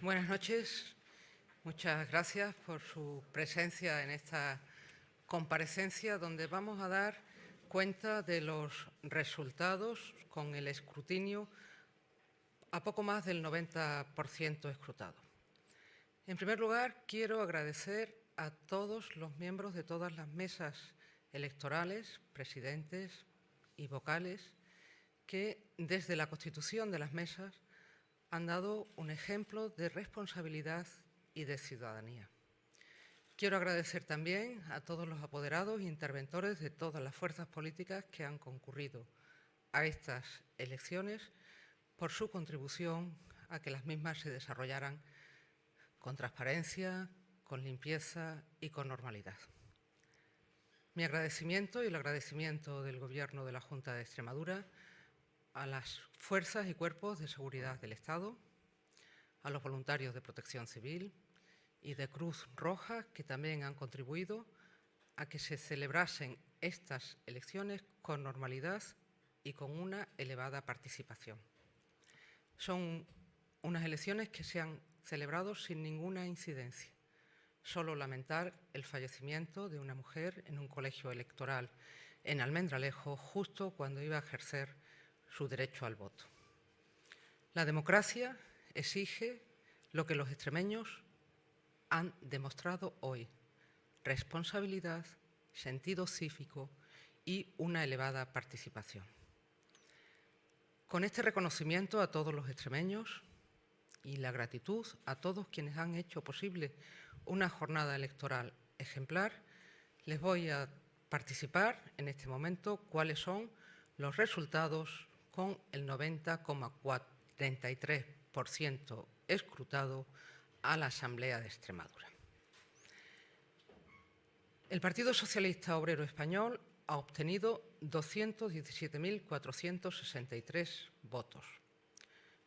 Buenas noches. Muchas gracias por su presencia en esta comparecencia donde vamos a dar cuenta de los resultados con el escrutinio a poco más del 90% escrutado. En primer lugar, quiero agradecer a todos los miembros de todas las mesas electorales, presidentes y vocales, que desde la constitución de las mesas han dado un ejemplo de responsabilidad y de ciudadanía. Quiero agradecer también a todos los apoderados e interventores de todas las fuerzas políticas que han concurrido a estas elecciones por su contribución a que las mismas se desarrollaran con transparencia, con limpieza y con normalidad. Mi agradecimiento y el agradecimiento del Gobierno de la Junta de Extremadura a las fuerzas y cuerpos de seguridad del Estado, a los voluntarios de Protección Civil y de Cruz Roja, que también han contribuido a que se celebrasen estas elecciones con normalidad y con una elevada participación. Son unas elecciones que se han celebrado sin ninguna incidencia. Solo lamentar el fallecimiento de una mujer en un colegio electoral en Almendralejo justo cuando iba a ejercer su derecho al voto. La democracia exige lo que los extremeños han demostrado hoy: responsabilidad, sentido cívico y una elevada participación. Con este reconocimiento a todos los extremeños y la gratitud a todos quienes han hecho posible una jornada electoral ejemplar, les voy a participar en este momento cuáles son los resultados con el 90,43% escrutado a la Asamblea de Extremadura. El Partido Socialista Obrero Español ha obtenido 217.463 votos.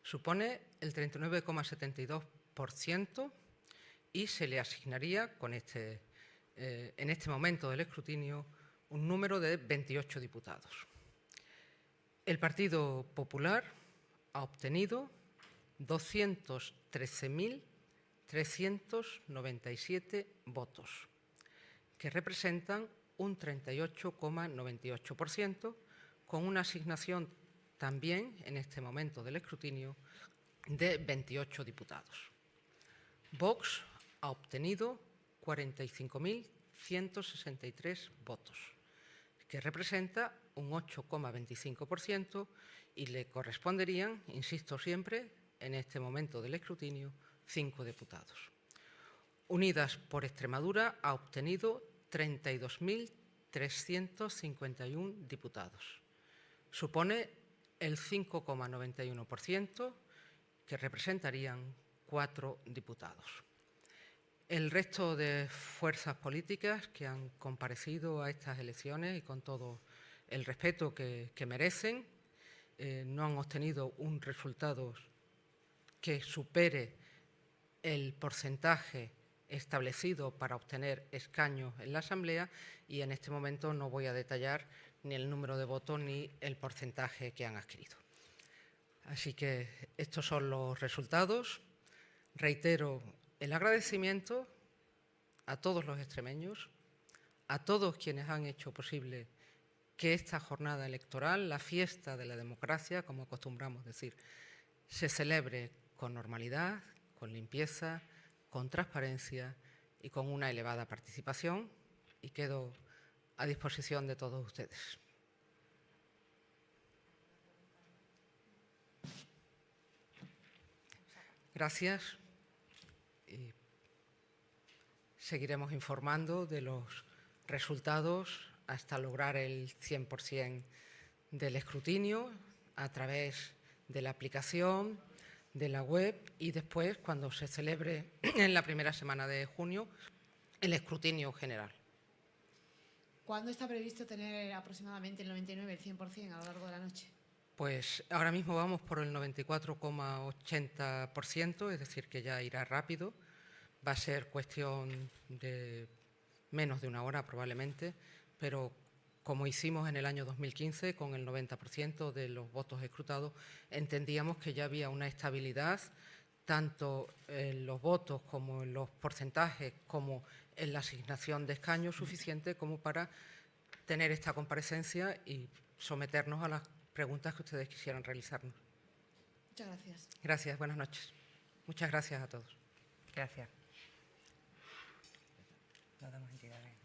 Supone el 39,72% y se le asignaría en este momento del escrutinio un número de 28 diputados. El Partido Popular ha obtenido 213.397 votos, que representan un 38,98%, con una asignación también en este momento del escrutinio de 28 diputados. Vox ha obtenido 45.163 votos, que representa un 8,25% y le corresponderían, insisto siempre, en este momento del escrutinio, 5 diputados. Unidas por Extremadura ha obtenido 32.351 diputados. Supone el 5,91%, que representarían 4 diputados. El resto de fuerzas políticas que han comparecido a estas elecciones, y con todo el respeto que merecen, no han obtenido un resultado que supere el porcentaje establecido para obtener escaños en la Asamblea, y en este momento no voy a detallar ni el número de votos ni el porcentaje que han adquirido. Así que estos son los resultados. Reitero el agradecimiento a todos los extremeños, a todos quienes han hecho posible que esta jornada electoral, la fiesta de la democracia, como acostumbramos decir, se celebre con normalidad, con limpieza, con transparencia y con una elevada participación, y quedo a disposición de todos ustedes. Gracias. Y seguiremos informando de los resultados hasta lograr el 100% del escrutinio a través de la aplicación, de la web, y después, cuando se celebre en la primera semana de junio, el escrutinio general. ¿Cuándo está previsto tener aproximadamente el 99, el 100% a lo largo de la noche? Pues ahora mismo vamos por el 94,80%, es decir, que ya irá rápido. Va a ser cuestión de menos de una hora probablemente, pero como hicimos en el año 2015 con el 90% de los votos escrutados, entendíamos que ya había una estabilidad tanto en los votos como en los porcentajes, como en la asignación de escaños suficiente como para tener esta comparecencia y someternos a las preguntas que ustedes quisieran realizarnos. Muchas gracias. Gracias, buenas noches. Muchas gracias a todos. Gracias. Nos damos entidades.